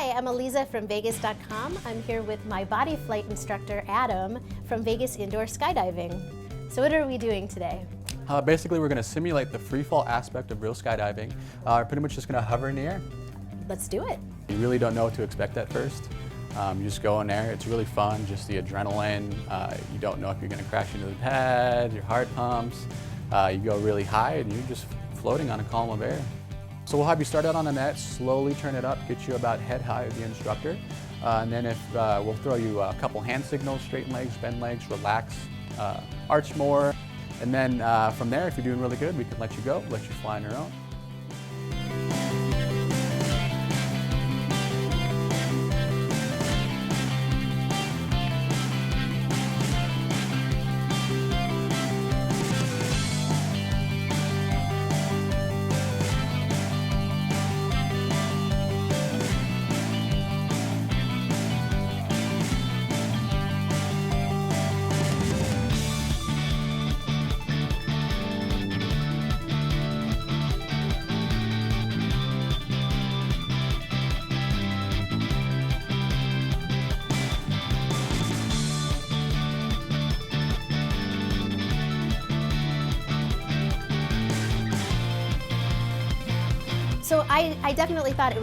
Hi, I'm Eliza from Vegas.com. I'm here with my body flight instructor, Adam, from Vegas Indoor Skydiving. So what are we doing today? Basically, we're going to simulate the free fall aspect of real skydiving. We're pretty much just going to hover in the air. Let's do it. You really don't know what to expect at first. You just go in there. It's really fun, just the adrenaline. You don't know if you're going to crash into the pad, your heart pumps. You go really high and you're just floating on a column of air. So we'll have you start out on the net, slowly turn it up, get you about head high of the instructor. And then we'll throw you a couple hand signals, straighten legs, bend legs, relax, arch more. And then from there, if you're doing really good, we can let you go, let you fly on your own. So I definitely thought it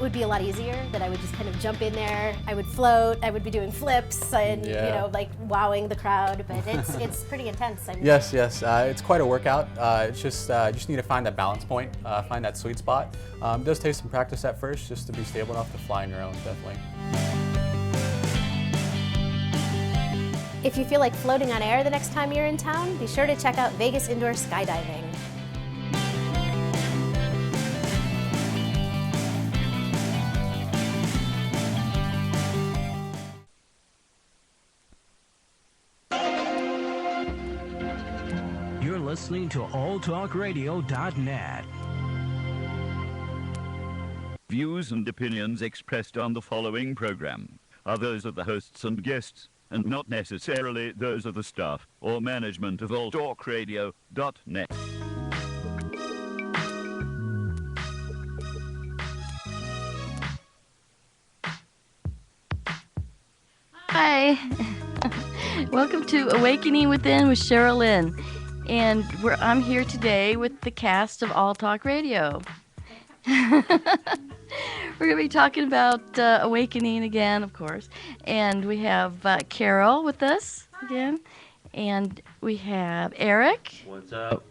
would be a lot easier, that I would just kind of jump in there, I would float, I would be doing flips and you know, like wowing the crowd, but it's pretty intense. I mean. Yes, it's quite a workout. It's just you just need to find that balance point, find that sweet spot. It does take some practice at first, just to be stable enough to fly on your own, definitely. If you feel like floating on air the next time you're in town, be sure to check out Vegas Indoor Skydiving. You're listening to alltalkradio.net. Views and opinions expressed on the following program are those of the hosts and guests, and not necessarily those of the staff or management of alltalkradio.net. Hi, welcome to Awakening Within with Sherilyn, and I'm here today with the cast of All Talk Radio. We're going to be talking about awakening again, of course, and we have Carol with us again, and we have Eric. What's up?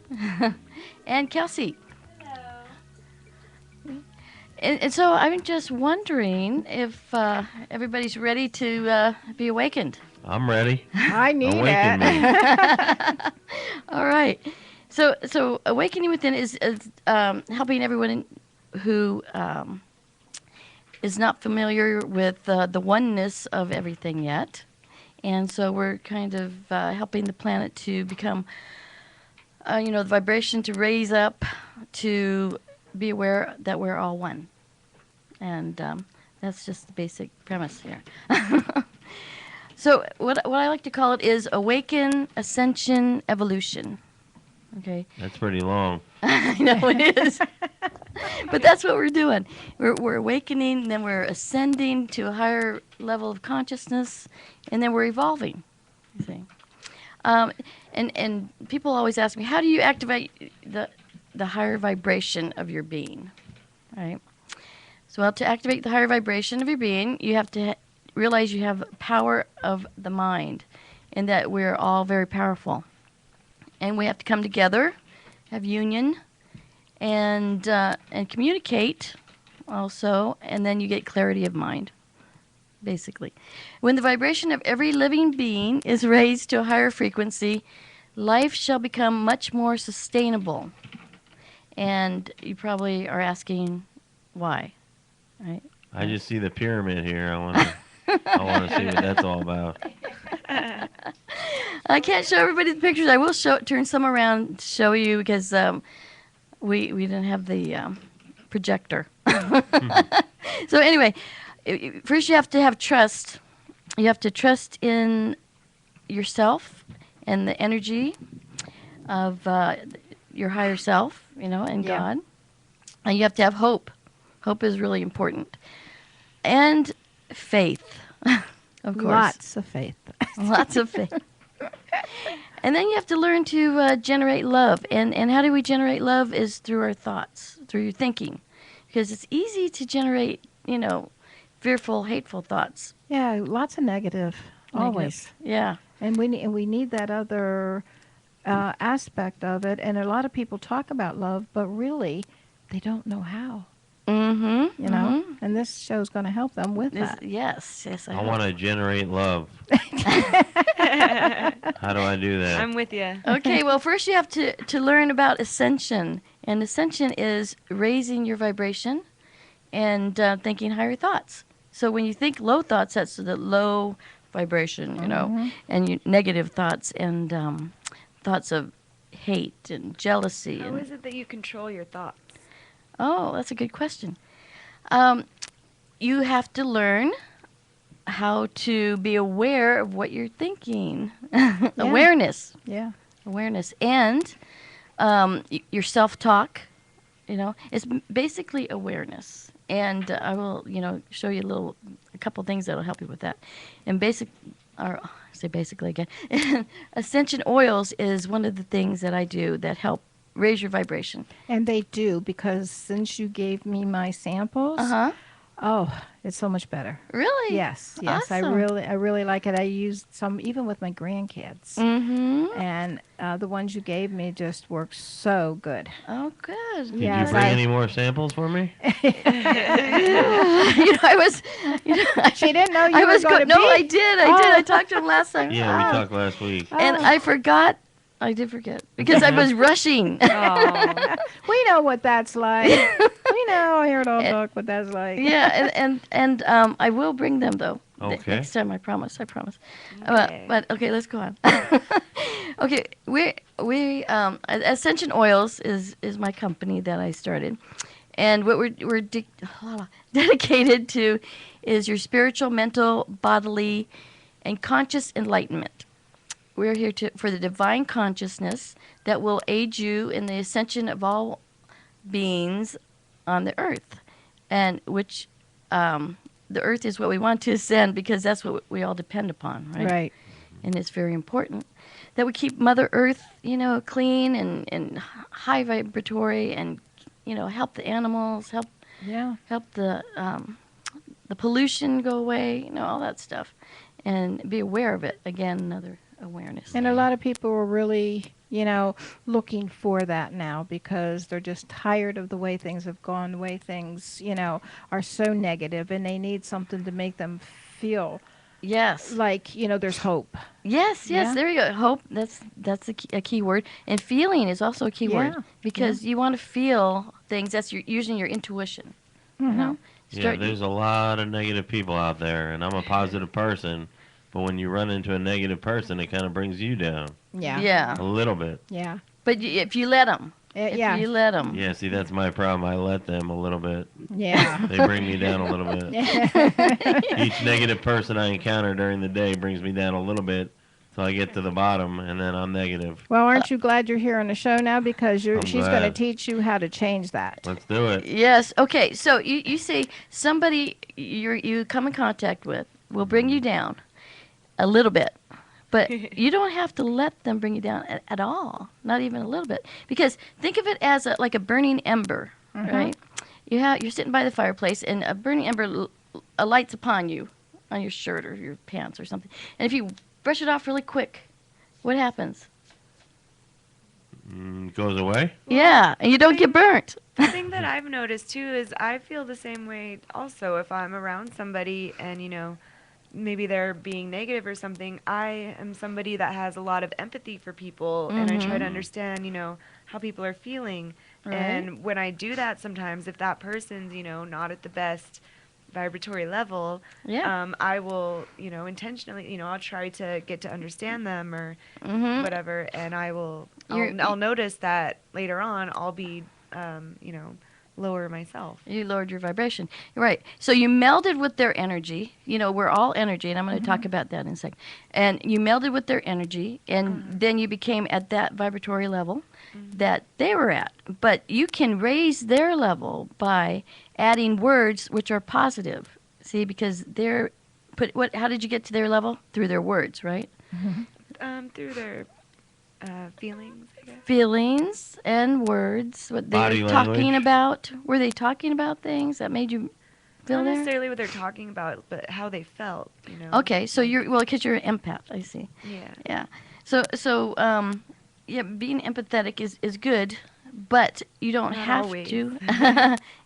And Kelsey. And so I'm just wondering if everybody's ready to be awakened. I'm ready. I need Awaken it. All right. So Awakening Within is helping everyone who is not familiar with the oneness of everything yet. And so we're kind of helping the planet to become, the vibration to raise up, to be aware that we're all one. And that's just the basic premise here. So what I like to call it is Awaken, Ascension, Evolution. Okay. That's pretty long. I know it is. But that's what we're doing. We're awakening, and then we're ascending to a higher level of consciousness, and then we're evolving, you see. And people always ask me, how do you activate the higher vibration of your being? Right? So to activate the higher vibration of your being, you have to realize you have power of the mind, and that we're all very powerful. And we have to come together, have union, and communicate also, and then you get clarity of mind, basically. When the vibration of every living being is raised to a higher frequency, life shall become much more sustainable. And you probably are asking why, right? I just see the pyramid here. I want to see what that's all about. I can't show everybody the pictures. I will turn some around to show you, because we didn't have the projector. So anyway, first you have to have trust. You have to trust in yourself and the energy of your higher self, and God. And you have to have hope. Hope is really important. And faith, of course. Lots of faith. Lots of faith. And then you have to learn to generate love. And how do we generate love is through our thoughts, through your thinking. Because it's easy to generate, fearful, hateful thoughts. Yeah, lots of negative. Always. Yeah. And we need that other aspect of it. And a lot of people talk about love, but really, they don't know how. Mm-hmm. You know, and this show's going to help them with that. Yes. I want to generate love. How do I do that? I'm with you. Okay, well, first you have to learn about Ascension. And Ascension is raising your vibration and thinking higher thoughts. So when you think low thoughts, that's the low vibration, and negative thoughts and thoughts of hate and jealousy. How is it that you control your thoughts? Oh, that's a good question. You have to learn how to be aware of what you're thinking. Awareness. Yeah. Awareness. And your self-talk, it's basically awareness. And I will, show you a couple things that will help you with that. And basically again, Ascension oils is one of the things that I do that help raise your vibration. And they do, because since you gave me my samples, it's so much better. Really? Yes. Awesome. I really like it. I used some even with my grandkids. Mm-hmm. And the ones you gave me just work so good. Oh, good. Did you bring any more samples for me? I was. She didn't know you were going to be. No, I did. I talked to him last time. Yeah, we talked last week. And I forgot. I did forget because I was rushing. Oh. We know what that's like. We know. I heard all talk what that's like. Yeah, and I will bring them though. Okay. Next time, I promise. Okay. But okay, let's go on. Okay, we Ascension Oils is my company that I started, and what we're dedicated to is your spiritual, mental, bodily, and conscious enlightenment. We're here for the divine consciousness that will aid you in the ascension of all beings on the earth, and which the earth is what we want to ascend because that's what we all depend upon, right? Right. And it's very important that we keep Mother Earth, clean and high vibratory, and help the animals, help the pollution go away, all that stuff, and be aware of it. Again, another awareness. And a lot of people are really, looking for that now because they're just tired of the way things have gone, the way things, are so negative, and they need something to make them feel like, there's hope. Yes, Yeah. there you go. Hope, that's a key word. And feeling is also a key word because you want to feel things. That's using your intuition, Yeah, there's a lot of negative people out there, and I'm a positive person. But when you run into a negative person, it kind of brings you down. Yeah. Yeah. A little bit. Yeah. But if you let them. Yeah. If you let them. Yeah, see, that's my problem. I let them a little bit. Yeah. They bring me down a little bit. Each negative person I encounter during the day brings me down a little bit till I get to the bottom, and then I'm negative. Well, aren't you glad you're here on the show now? Because she's going to glad. teach you how to change that. Let's do it. Yes. Okay. So you say somebody you come in contact with will bring you down a little bit. But you don't have to let them bring you down at all, not even a little bit. Because think of it as like a burning ember, right? You're sitting by the fireplace, and a burning ember lights upon you, on your shirt or your pants or something. And if you brush it off really quick, what happens? Goes away? Yeah, and you don't get burnt. The thing that I've noticed, too, is I feel the same way also if I'm around somebody and, maybe they're being negative or something. I am somebody that has a lot of empathy for people, and I try to understand, how people are feeling. Right. And when I do that sometimes, if that person's, not at the best vibratory level, I will, intentionally, I'll try to get to understand them or whatever, and I'll notice that later on I'll be, lower myself. You lowered your vibration. Right. So you melded with their energy. We're all energy, and I'm going to talk about that in a second. And you melded with their energy, and then you became at that vibratory level that they were at. But you can raise their level by adding words which are positive. See, because they're how did you get to their level? Through their words, right? Through their feelings, I guess. Feelings and words. What they Body were talking language. about. Were they talking about things that made you feel Not there? necessarily what they're talking about, but how they felt, Okay, so because you're an empath, I see. Yeah. Yeah. So being empathetic is good, but you don't Not have always. to.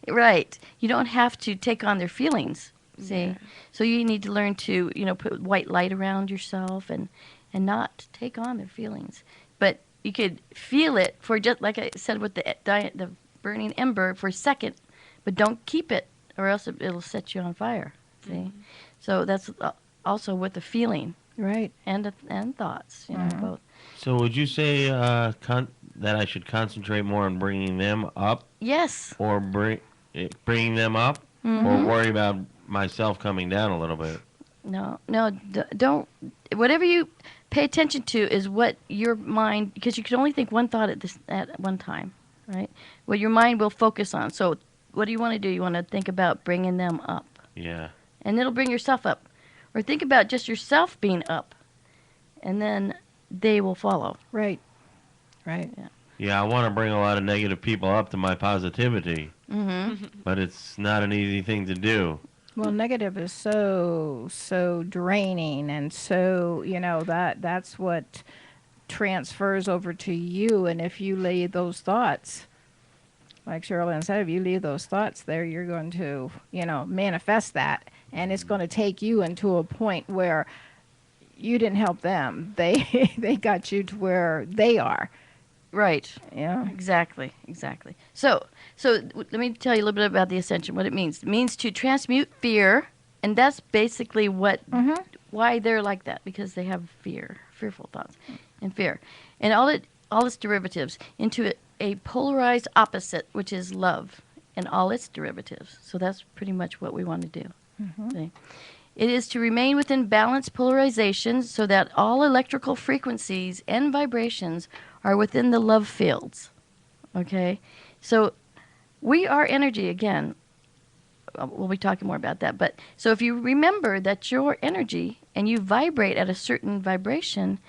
Right. You don't have to take on their feelings. See. Yeah. So you need to learn to put white light around yourself and not take on their feelings. But you could feel it for just like I said with the burning ember for a second, but don't keep it or else it'll set you on fire. See. Mm-hmm. So that's also with the feeling. Right. And thoughts, both. So would you say that I should concentrate more on bringing them up, Yes. or bringing them up, or worry about myself coming down a little bit? No, don't. Whatever you pay attention to is what your mind, because you can only think one thought at one time, right? What your mind will focus on. So what do you want to do? You want to think about bringing them up. Yeah. And it'll bring yourself up. Or think about just yourself being up. And then they will follow. Right. Right. Yeah. Yeah, I want to bring a lot of negative people up to my positivity, but it's not an easy thing to do. Well, negative is so draining, and so that's what transfers over to you. And if you leave those thoughts, like Sherilyn said, if you leave those thoughts there, you're going to manifest that, and it's going to take you into a point where you didn't help them. They got you to where they are. Right. Yeah. Exactly. So let me tell you a little bit about the Ascension, what it means. It means to transmute fear, and that's basically why they're like that, because they have fearful thoughts and fear. And all its derivatives into a polarized opposite, which is love, and all its derivatives. So that's pretty much what we want to do. See? It is to remain within balanced polarization so that all electrical frequencies and vibrations are within the love fields. Okay? So we are energy again. We'll be talking more about that. But so if you remember that your energy and you vibrate at a certain vibration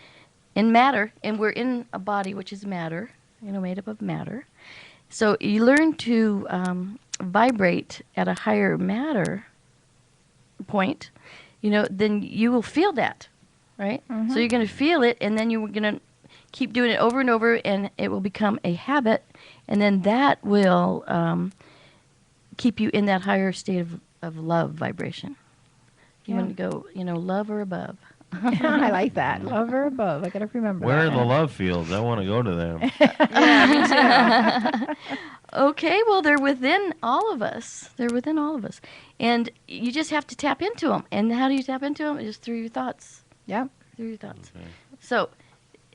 in matter, and we're in a body which is matter, made up of matter. So you learn to vibrate at a higher matter point, then you will feel that, right? So you're going to feel it, and then you're going to keep doing it over and over, and it will become a habit, and then that will keep you in that higher state of love vibration. You want to go, love or above. I like that. Love or above. I got to remember Where that. are the love fields? I want to go to them. Yeah, me too. Okay, well, they're within all of us. And you just have to tap into them. And how do you tap into them? Just through your thoughts. Yeah. Through your thoughts. Okay. So,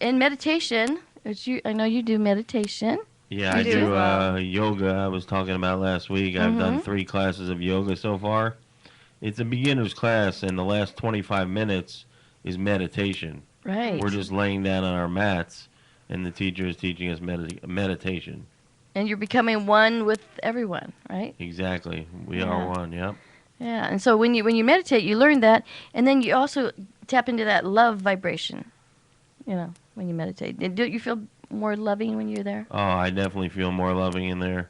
in meditation, I know you do meditation. Yeah, I do yoga. I was talking about last week. I've done 3 classes of yoga so far. It's a beginner's class, and the last 25 minutes is meditation. Right. We're just laying down on our mats, and the teacher is teaching us meditation. And you're becoming one with everyone, right? Exactly. We are one, yep. Yeah, and so when you meditate, you learn that, and then you also tap into that love vibration, when you meditate. Don't you feel more loving when you're there? Oh, I definitely feel more loving in there.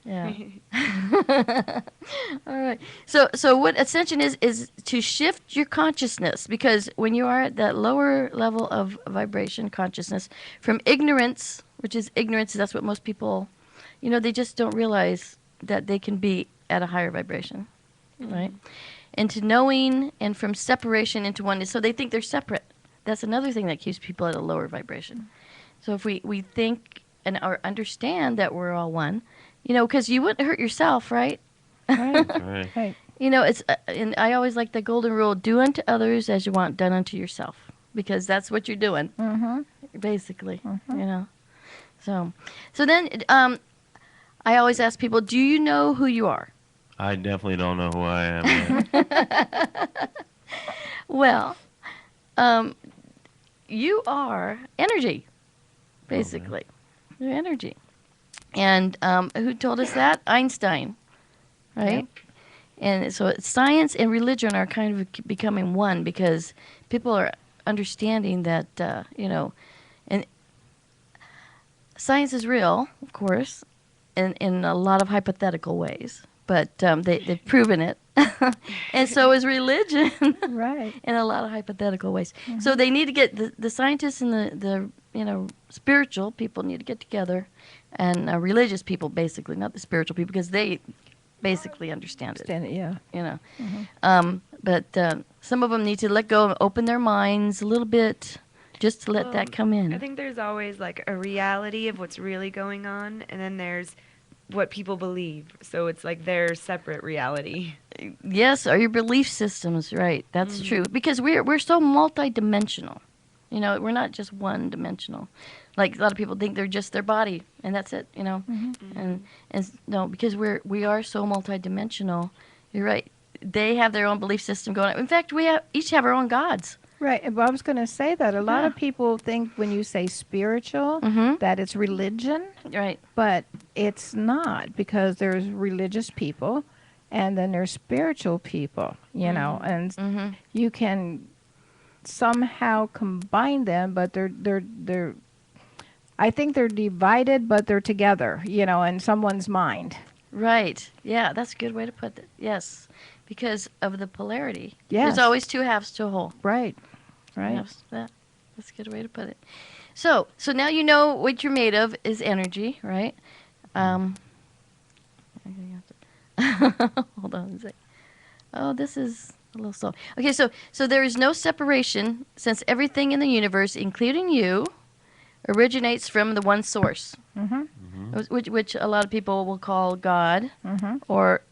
Yeah. All right. So what Ascension is to shift your consciousness, because when you are at that lower level of vibration consciousness, from ignorance, which is ignorance, that's what most people, they just don't realize that they can be at a higher vibration, right? Into knowing, and from separation into oneness. So they think they're separate. That's another thing that keeps people at a lower vibration. So if we think or understand that we're all one, because you wouldn't hurt yourself, right? Right. Right. It's and I always like the golden rule: do unto others as you want done unto yourself, because that's what you're doing, basically. So then I always ask people, do you know who you are? I definitely don't know who I am yet. Well, you are energy, basically. You're energy. And who told us that? Einstein, right? Yep. And so science and religion are kind of becoming one because people are understanding that, and science is real, of course, in a lot of hypothetical ways, but they've proven it. And so is religion, Right. in a lot of hypothetical ways. So they need to get the scientists and the spiritual people need to get together, and religious people basically, not the spiritual people, because they basically understand it. Yeah. But some of them need to let go and open their minds a little bit, just to let that come in. I think there's always like a reality of what's really going on, and then there's what people believe. So it's like their separate reality. Yes, or your belief systems, right? That's true. Because we're so multidimensional. We're not just one dimensional. Like a lot of people think they're just their body and that's it. And no, because we are so multidimensional. You're right. They have their own belief system going on. In fact, we each have our own gods. Right. Well, I was going to say that a lot of people think when you say spiritual that it's religion. Right. But it's not, because there's religious people and then there's spiritual people, and you can somehow combine them, but they're I think they're divided, but they're together, in someone's mind. Right. Yeah, that's a good way to put it. Yes. Because of the polarity. Yes. There's always two halves to a whole. Right. Right. Yes, that's a good way to put it. So now you know what you're made of is energy, right? Hold on a sec. Oh, this is a little slow. Okay, so there is no separation, since everything in the universe, including you, originates from the one source, which a lot of people will call God, or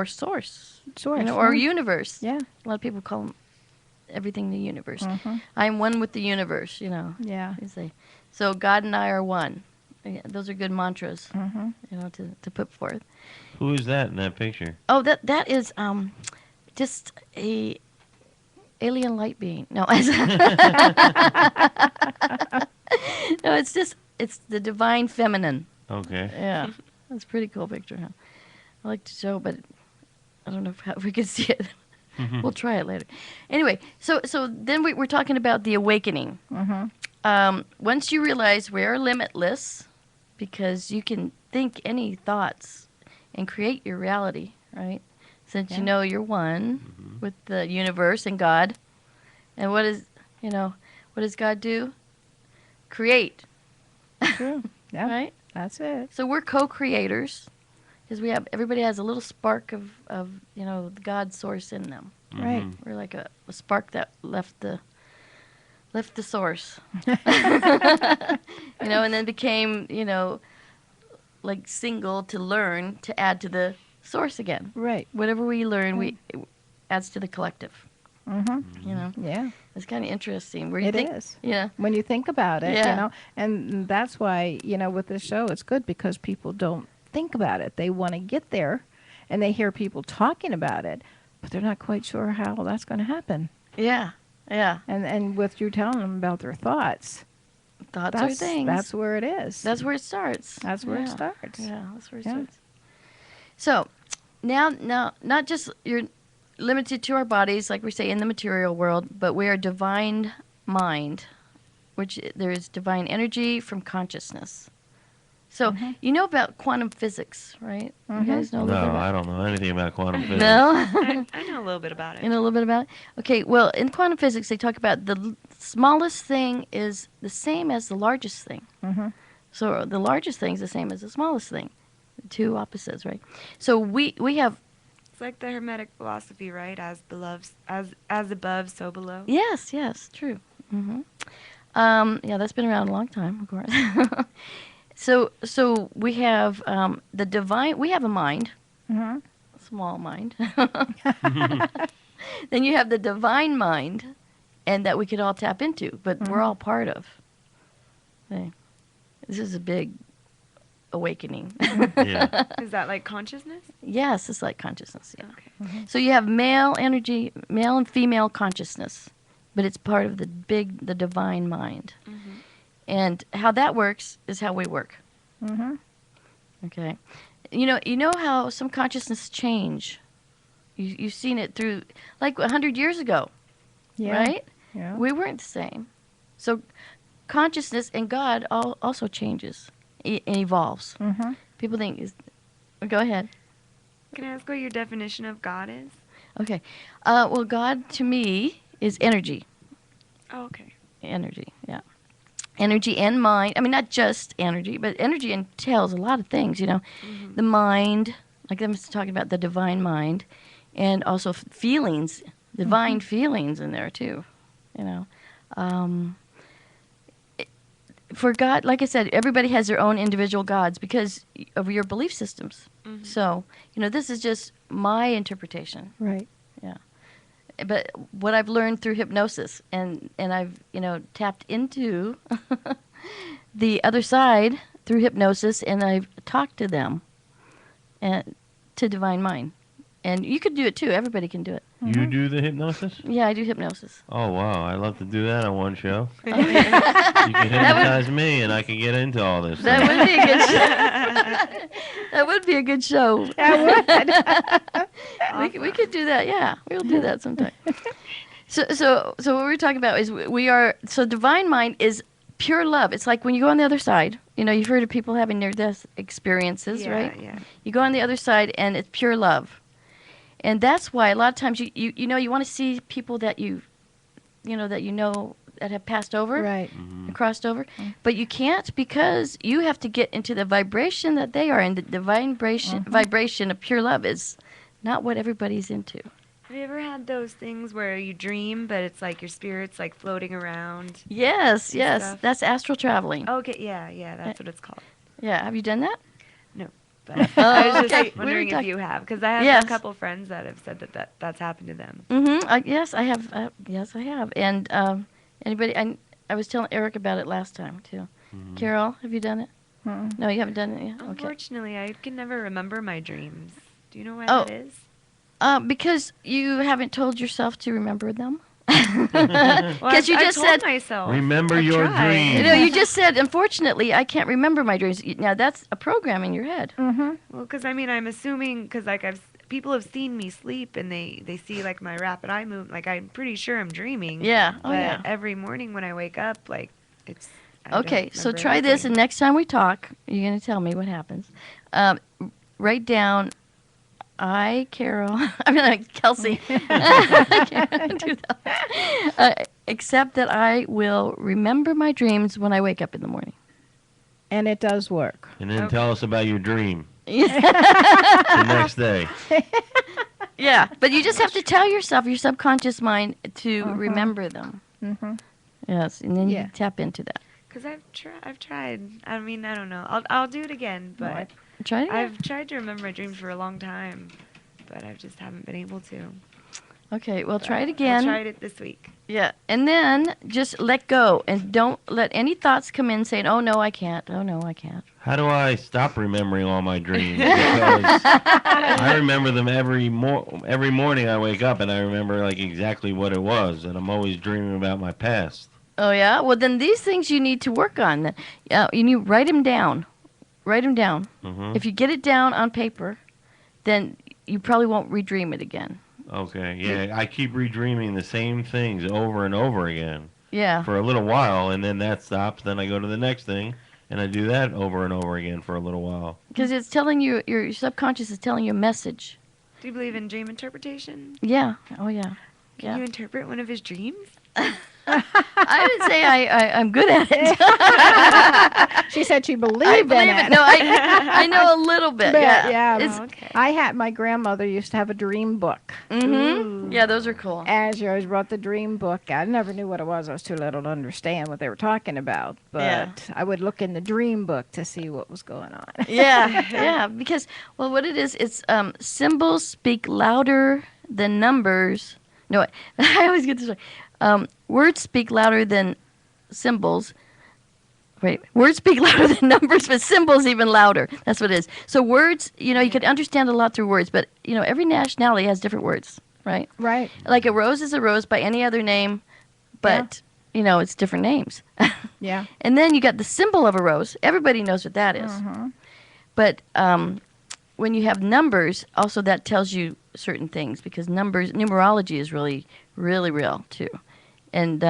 source, or universe. Yeah. A lot of people call everything the universe. I'm one with the universe, Yeah. you say. So God and I are one. Yeah, those are good mantras, to put forth. Who is that in that picture? Oh, that is just a alien light being. No, no, it's the divine feminine. Okay. Yeah, that's a pretty cool picture, huh? I like to show, but I don't know if we can see it. We'll try it later. Anyway, so then we're talking about the awakening. Once you realize we are limitless, because you can think any thoughts and create your reality, right? Since you know you're one with the universe and God. And what does God do? Create. True. Yeah. Right? That's it. So we're co-creators. Because everybody has a little spark of the God source in them. Right. We're like a spark that left the source. And then became, like single to learn to add to the source again. Right. Whatever we learn, it adds to the collective. Yeah. It's kind of interesting. It is. Yeah. When you think about it, Yeah. and that's why, with this show, it's good because people don't think about it. They want to get there, and they hear people talking about it, but they're not quite sure how that's going to happen. Yeah. Yeah. And with you telling them about their thoughts, Thoughts are things. That's where it is. That's where it starts. That's where it starts. Yeah, that's where it starts. So now, not just you're limited to our bodies, like we say in the material world, but we are divine mind, which there is divine energy from consciousness. So you know about quantum physics, right? You guys know a little bit about I don't know anything about quantum physics. No? I know a little bit about it. You know a little bit about it? Okay, well, in quantum physics, they talk about the smallest thing is the same as the largest thing. So the largest thing is the same as the smallest thing. Two opposites, right? So we have... It's like the Hermetic philosophy, right? As above, so below. Yes, true. Yeah, that's been around a long time, of course. So we have the divine. We have a mind, small mind. Then you have the divine mind, and that we could all tap into, but we're all part of. Okay. This is a big awakening. Yeah. Is that like consciousness? Yes, it's like consciousness. Yeah. Okay. So you have male energy, male and female consciousness, but it's part of the divine mind. And how that works is how we work. Okay. You know how some consciousness change You've seen it through, like 100 years ago, right? Yeah. We weren't the same. So consciousness and God also changes and evolves. Mm-hmm. People think, go ahead. Can I ask what your definition of God is? Okay. Well, God to me is energy. Oh, okay. Energy, yeah. Energy and mind. I mean, not just energy, but energy entails a lot of things, you know. Mm-hmm. The mind, like I'm talking about the divine mind, and also feelings, divine feelings in there too, you know. For God, like I said, everybody has their own individual gods because of your belief systems. Mm-hmm. So, you know, this is just my interpretation. Right. Yeah. But what I've learned through hypnosis, and I've, you know, tapped into the other side through hypnosis, and I've talked to them, and to Divine Mind. And you could do it too. Everybody can do it. You do the hypnosis? Yeah, I do hypnosis. Oh, wow. I'd love to do that on one show. You can hypnotize me, and I can get into all this. That would be a good show. That would be a good show. That would. We could do that. Yeah, we'll do that sometime. So what we're talking about is so Divine Mind is pure love. It's like when you go on the other side. You know, you've heard of people having near-death experiences, right? Yeah. You go on the other side, and it's pure love. And that's why a lot of times you know you want to see people that you know that have passed over, Right. and crossed over, but you can't because you have to get into the vibration that they are, and the divine vibration of pure love is not what everybody's into. Have you ever had those things where you dream, but it's like your spirit's like floating around? Yes, stuff? that's astral traveling. Okay, yeah, that's what it's called. Yeah, have you done that? No, but I was just okay. wondering if you have, because I have Yes. a couple friends that have said that's happened to them. Mm-hmm. Yes, I have. Yes, I have. And anybody? I was telling Eric about it last time too. Carol, have you done it? Mm-mm. No, you haven't done it yet. Okay. Unfortunately, I can never remember my dreams. Do you know why Oh. that is? Because you haven't told yourself to remember them. Well, Because you I've just told said, myself. Remember I've your tried. dreams. you know, you just said, unfortunately, I can't remember my dreams. Now that's a program in your head. Mm-hmm. Well, because I mean, I'm assuming because like people have seen me sleep and they see like my rapid eye movement. Like I'm pretty sure I'm dreaming. Yeah. Oh but yeah. every morning when I wake up, like it's. I Okay, don't so remember try this, and anything. next time we talk, you're going to tell me what happens. Write down, Carol, I mean, like Kelsey, except that I will remember my dreams when I wake up in the morning. And it does work. And then Okay. tell us about your dream Yeah. the next day. Yeah, but you just have to tell yourself, your subconscious mind, to remember them. Mm-hmm. Yes, and then Yeah. you tap into that. Because I've tried. I mean, I don't know. I'll do it again, No, but Try it again. I've tried to remember my dreams for a long time, but I just haven't been able to. Okay, well, But try it again. I'll try it this week. Yeah, and then just let go, and don't let any thoughts come in saying, "Oh no, I can't. Oh no, I can't." How do I stop remembering all my dreams? Because I remember them every morning I wake up, and I remember like exactly what it was, and I'm always dreaming about my past. Oh yeah. Well, then these things you need to work on. You need write them down. Write them down. Mm-hmm. If you get it down on paper, then you probably won't redream it again. Okay, yeah, I keep redreaming the same things over and over again Yeah. for a little while, and then that stops. Then I go to the next thing, and I do that over and over again for a little while. Because it's telling you, your subconscious is telling you a message. Do you believe in dream interpretation? Yeah. Oh yeah. Can you interpret one of his dreams? I would say I'm good at it. She said she believed I in believe it. it. No, I know a little bit. But, Yeah. yeah. It's, Okay. My grandmother used to have a dream book. mm-hmm. Yeah, those are cool. And she always brought the dream book out. I never knew what it was. I was too little to understand what they were talking about. But Yeah. I would look in the dream book to see what was going on. Yeah. Because, well, what it is, it's symbols speak louder than numbers. No, I always get this wrong. Words speak louder than symbols. Wait, words speak louder than numbers, but symbols even louder. That's what it is. So words, you can understand a lot through words, but, every nationality has different words, right? Right. Like a rose is a rose by any other name, but, it's different names. Yeah. And then you got the symbol of a rose. Everybody knows what that is. Mm-hmm. But when you have numbers, also that tells you certain things because numerology is really, really real too. And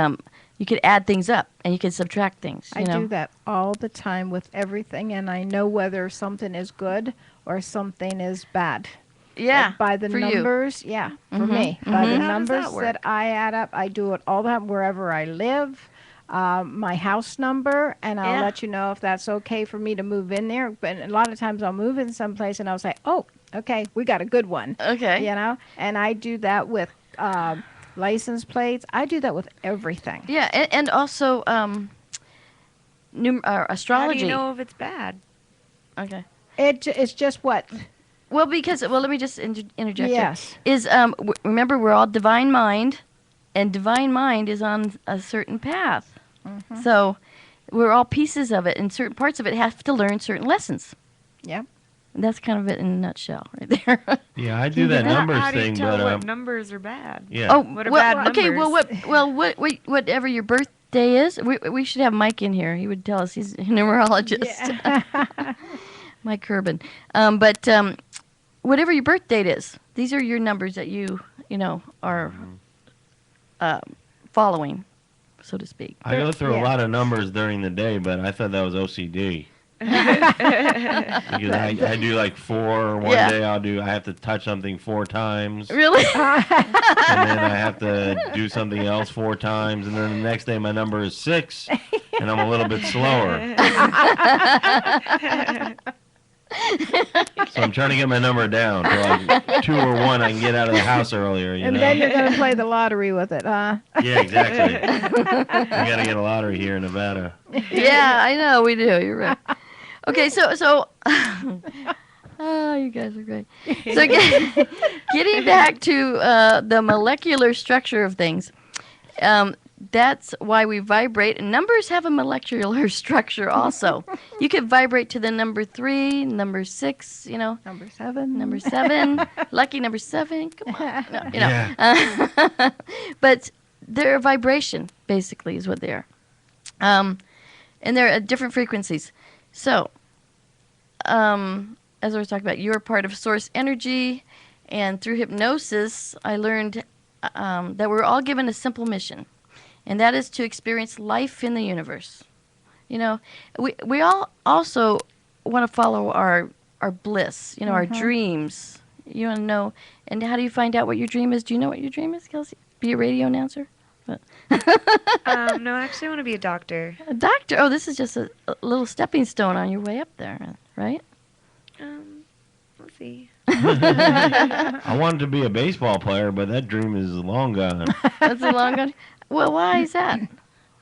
you could add things up and you could subtract things. I do that all the time with everything, and I know whether something is good or something is bad. Yeah, by the for numbers, you. yeah, for me. By the numbers that I add up, I do it all the time wherever I live. My house number, and I'll let you know if that's okay for me to move in there. But a lot of times I'll move in someplace and I'll say, oh, okay, we got a good one. Okay. You know, and I do that with license plates. I do that with everything. Yeah, and also astrology. How do you know if it's bad? Okay. It's just what? Well, because let me just interject. Yes. Here. Is remember we're all divine mind, and divine mind is on a certain path. Mm-hmm. So we're all pieces of it, and certain parts of it have to learn certain lessons. Yeah. And that's kind of it in a nutshell, right there. Yeah, I do that numbers how do you thing, tell but what numbers are bad? Yeah. Oh, what are bad numbers? Okay. Whatever your birthday is, we should have Mike in here. He would tell us. He's a numerologist. Yeah. Mike Urban. But whatever your birth date is, these are your numbers that you are following, so to speak. I go through a lot of numbers during the day, but I thought that was OCD. Because I do like 4. One day I have to touch something 4 times. Really? And then I have to do something else 4 times. And then the next day my number is 6. And I'm a little bit slower. So I'm trying to get my number down to like 2 or 1. I can get out of the house earlier. And then you're going to play the lottery with it, huh? Yeah, exactly. We got to get a lottery here in Nevada. Yeah, I know we do. You're right. Okay, so oh, you guys are great. So getting back to the molecular structure of things, that's why we vibrate. And numbers have a molecular structure also. You could vibrate to the number 3, number 6, Number 7. Number 7, lucky number 7. Come on, no, but they're a vibration, basically, is what they are. And they're at different frequencies. So, as I was talking about, you're part of source energy, and through hypnosis, I learned that we're all given a simple mission, and that is to experience life in the universe. We all also want to follow our bliss, our dreams. You want to know, and how do you find out what your dream is? Do you know what your dream is, Kelsey? Be a radio announcer? No, actually, I want to be a doctor. A doctor? Oh, this is just a little stepping stone on your way up there, right? We'll see. I wanted to be a baseball player, but that dream is long gone. That's a long gone. Well, why is that?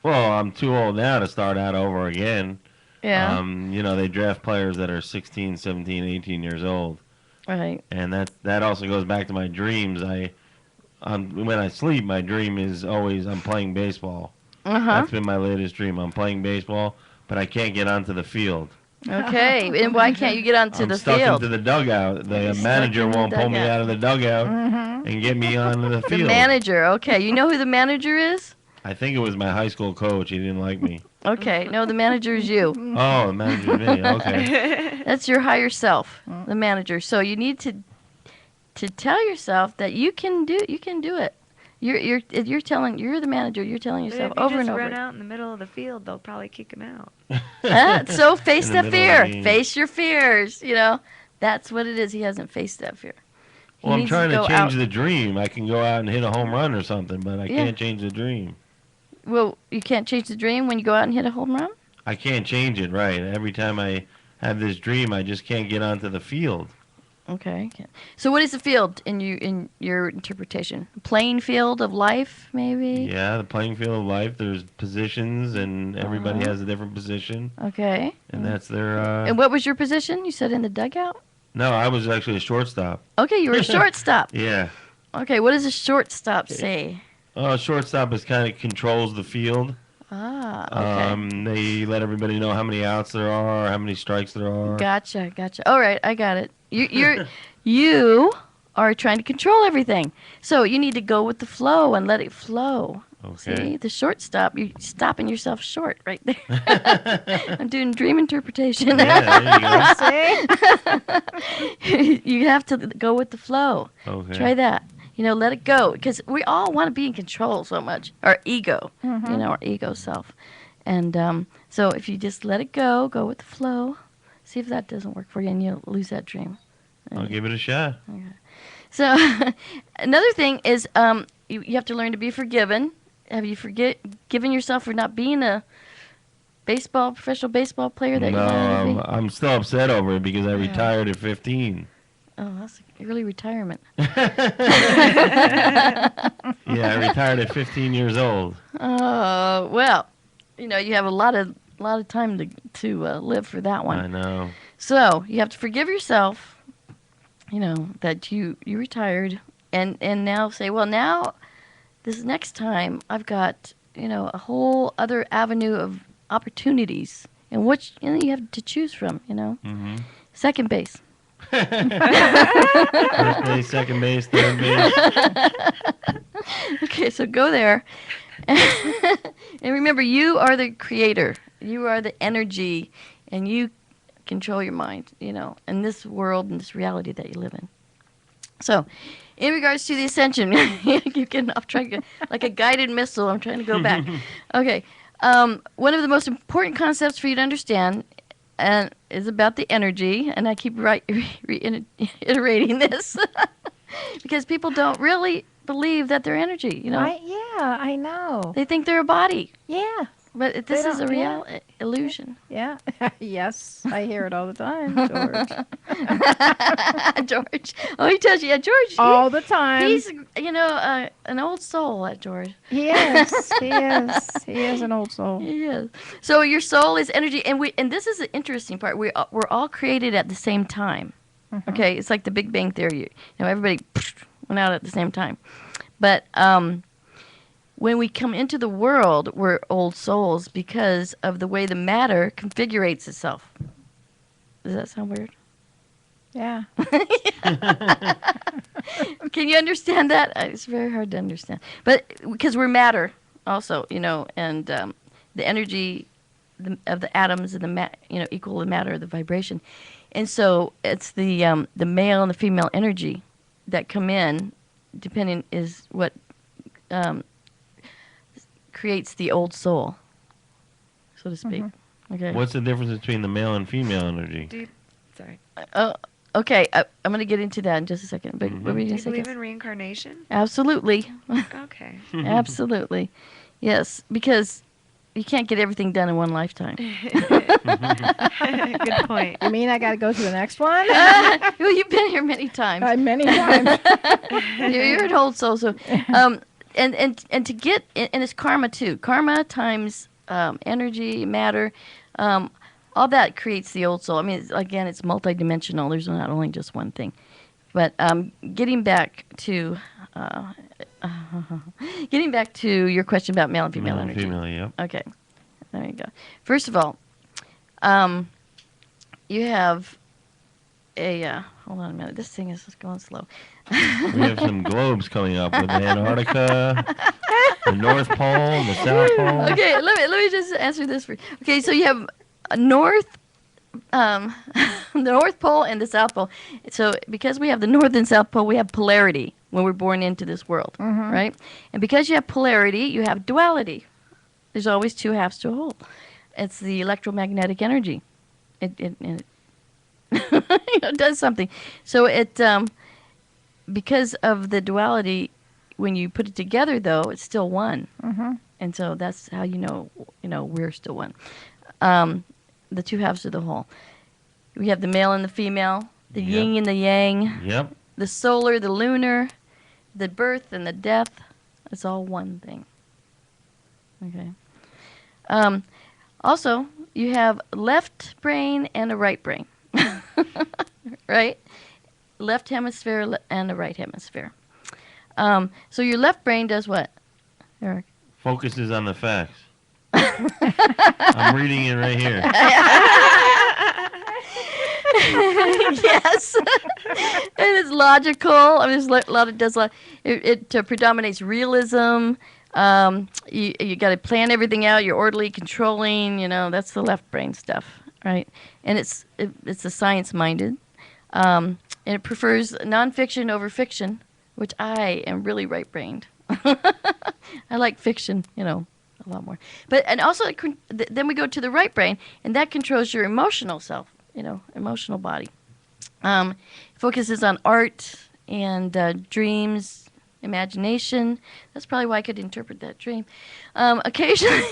Well, I'm too old now to start out over again. Yeah. They draft players that are 16, 17, 18 years old. Right. And that also goes back to my dreams. When I sleep, my dream is always I'm playing baseball. That's been my latest dream. I'm playing baseball, but I can't get onto the field. Okay, and why can't you get onto the stuck field? Into the dugout. The manager won't pull me out of the dugout and get me onto the field. The manager, okay. You know who the manager is? I think it was my high school coach. He didn't like me. Okay, no, the manager is you. Oh, the manager is me. Okay. That's your higher self, the manager. So you need to tell yourself that you can do it. You're the manager. You're telling yourself over and over. If you just run out in the middle of the field, they'll probably kick him out. So face the fear. Face your fears. That's what it is. He hasn't faced that fear. Well, I'm trying to change the dream. I can go out and hit a home run or something, but I can't change the dream. Well, you can't change the dream when you go out and hit a home run? I can't change it, right. Every time I have this dream, I just can't get onto the field. Okay. So what is the field in your interpretation? A playing field of life, maybe? Yeah, the playing field of life. There's positions, and everybody has a different position. Okay. And that's their... And what was your position? You said in the dugout? No, I was actually a shortstop. Okay, you were a shortstop. Yeah. Okay, what does a shortstop say? Oh, shortstop is kind of controls the field. Ah, okay. They let everybody know how many outs there are, how many strikes there are. Gotcha. All right, I got it. You are trying to control everything. So you need to go with the flow and let it flow. Okay. See, the short stop, you're stopping yourself short right there. I'm doing dream interpretation. Yeah, there you go. You have to go with the flow. Okay. Try that. Let it go. Because we all want to be in control so much. Our ego, our ego self. And so if you just let it go with the flow, see if that doesn't work for you and you'll lose that dream. I'll give it a shot. Okay. So another thing is you have to learn to be forgiven. Have you forgiven yourself for not being a professional baseball player that you wanted to be? I'm still upset over it because I retired at 15. Oh, that's early retirement. Yeah, I retired at 15 years old. Oh, well, you have a lot of time to live for that one. I know. So you have to forgive yourself, that you retired, and now say, well, now this next time I've got a whole other avenue of opportunities, and which you have to choose from. Mm-hmm. Second base. First base, second base, third base. Okay, so go there. And remember, you are the creator. You are the energy, and you control your mind, in this world and this reality that you live in. So, in regards to the Ascension, you're getting off track like a guided missile. I'm trying to go back. Okay. One of the most important concepts for you to understand is about the energy, and I keep reiterating this because people don't really believe that they're energy, I know. They think they're a body. Yeah. But this is a real illusion. Yeah. Yes, I hear it all the time, George. George. Oh, he tells you, George. All the time. He's, an old soul, that George. He is. He is. He is an old soul. He is. So your soul is energy, and this is the interesting part. We're all created at the same time. Mm-hmm. Okay, it's like the Big Bang Theory. Everybody went out at the same time, but when we come into the world, we're old souls because of the way the matter configurates itself. Does that sound weird? Yeah. Can you understand that? It's very hard to understand. But because we're matter also, and the energy of the atoms and equal the matter of the vibration. And so it's the male and the female energy that come in, depending is what creates the old soul, so to speak. Mm-hmm. Okay. What's the difference between the male and female energy? Sorry. Okay. I'm going to get into that in just a second. But what were you going to say? Do you believe in reincarnation? Absolutely. Okay. Absolutely. Yes, because you can't get everything done in one lifetime. Good point. You mean I got to go to the next one? Well, you've been here many times. Many times. You're an old soul, so. And to get, and it's karma too. Karma times energy, matter, all that creates the old soul. I mean, again, it's multidimensional. There's not only just one thing. But getting back to your question about male and female energy. Male and female, yeah. Okay, there you go. First of all, you have a hold on a minute. This thing is just going slow. We have some globes coming up with Antarctica, the North Pole, the South Pole. Okay, let me just answer this for you. Okay, so you have a the North Pole and the South Pole. So because we have the North and South Pole, we have polarity when we're born into this world, right? And because you have polarity, you have duality. There's always two halves to a whole. It's the electromagnetic energy. It does something. So it because of the duality, when you put it together, though, it's still one. And so that's how we're still one. The two halves of the whole. We have the male and the female, the yin and the yang. Yep. The solar, the lunar, the birth and the death. It's all one thing. Okay. Also, you have left brain and a right brain. Right? Left hemisphere and the right hemisphere. So your left brain does what, Eric? Focuses on the facts. I'm reading it right here. Yes. And it's logical. I mean, it predominates realism, You got to plan everything out. You're orderly, controlling. That's the left brain stuff, right? And it's the science-minded. And it prefers nonfiction over fiction, which I am really right-brained. I like fiction, a lot more. And also, then we go to the right brain, and that controls your emotional self, emotional body. Focuses on art and dreams, imagination. That's probably why I could interpret that dream. Occasionally,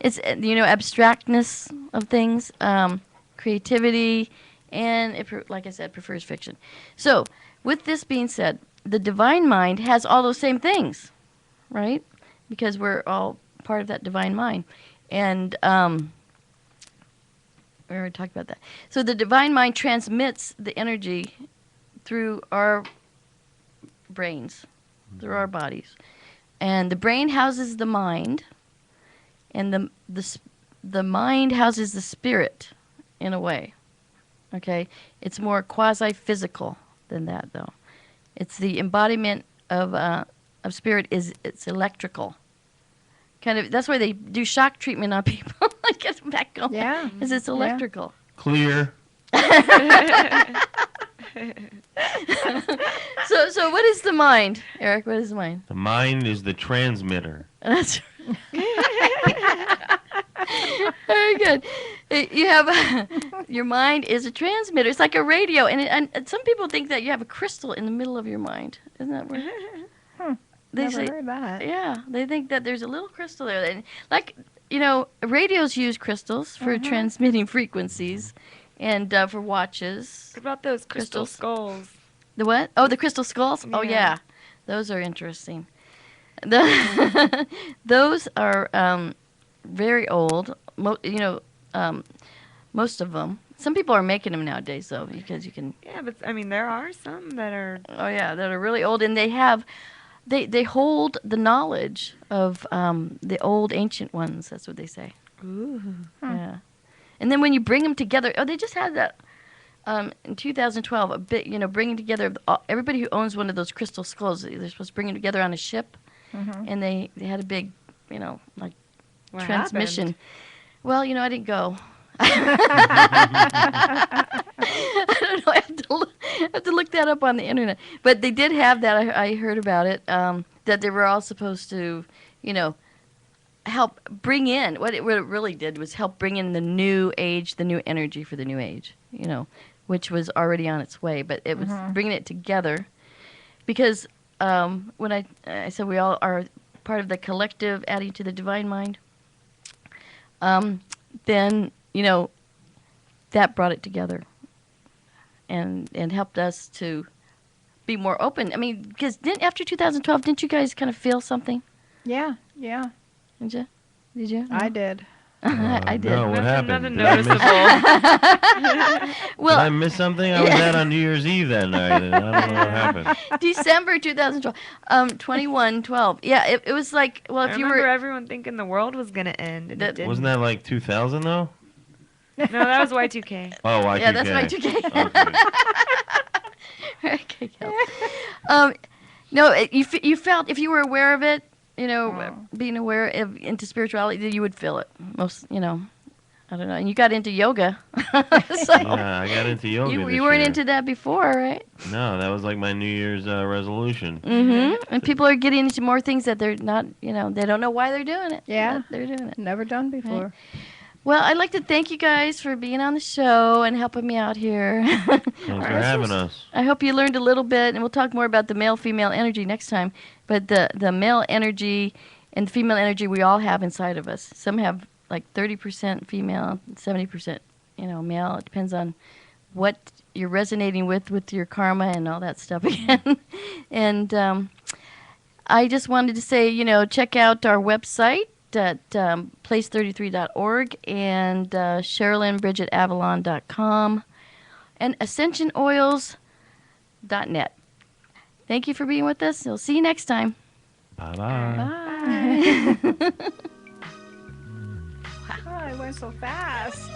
it's abstractness of things, creativity, and like I said, prefers fiction. So, with this being said, the divine mind has all those same things, right? Because we're all part of that divine mind, and we already talked about that. So the divine mind transmits the energy through our brains, through our bodies. And the brain houses the mind, and the mind houses the spirit in a way. Okay? It's more quasi-physical than that, though. It's the embodiment of spirit. It's electrical. Kind of. That's why they do shock treatment on people. Get them back going. Yeah. Because it's electrical. Clear. So what is the mind, Eric? What is the mind? The mind is the transmitter. That's very good. You have your mind is a transmitter. It's like a radio, and some people think that you have a crystal in the middle of your mind. Isn't that weird? Never heard that. Yeah, they think that there's a little crystal there. And radios use crystals for transmitting frequencies, and for watches. What about those crystal skulls? The what? Oh, the crystal skulls? Yeah. Oh, yeah. Those are interesting. Those are very old. Most of them. Some people are making them nowadays, though, because you can... Yeah, but, there are some that are... Oh, yeah, that are really old, and they have... They hold the knowledge of the old ancient ones. That's what they say. Ooh. Yeah. And then when you bring them together... Oh, they just had that in 2012, a bit, bringing together everybody who owns one of those crystal skulls. They're supposed to bring them together on a ship, and they had a big, What transmission. happened? Well, I didn't go. I don't know. I have to look that up on the internet. But they did have that. I heard about it. That they were all supposed to, help bring in. What it really did was help bring in the new age, the new energy for the new age. Which was already on its way. But it was bringing it together, because when I said we all are part of the collective, adding to the divine mind. Then that brought it together, and helped us to be more open. Because after 2012, didn't you guys kind of feel something? Yeah. Did you? I did. I did. No, what happened? Nothing noticeable. Well, did I miss something? I was out on New Year's Eve that night, and I don't know what happened. December 2012, 21/12. Yeah, it was like, well, if I you remember were... everyone thinking the world was going to end. And it didn't. Wasn't that like 2000, though? No, that was Y2K. Oh, Y2K. Yeah, that's Y2K. Okay. Okay. No, you felt, if you were aware of it, being aware of into spirituality, you would feel it. Most, I don't know. And you got into yoga. So Yeah, I got into yoga you this weren't year. into that before, right? No, that was like my New Year's resolution. And people are getting into more things that they're not, they don't know why they're doing it. Yeah. but they're doing it. Never done before. Right. Well, I'd like to thank you guys for being on the show and helping me out here. Thanks for having us. I hope you learned a little bit, and we'll talk more about the male-female energy next time. But the male energy and the female energy we all have inside of us. Some have like 30% female, 70% male. It depends on what you're resonating with your karma and all that stuff again. And I just wanted to say, check out our website at place33.org and SherilynBridgetAvalon.com and AscensionOils.net. Thank you for being with us. We'll see you next time. Bye-bye. Bye. Oh, it went so fast.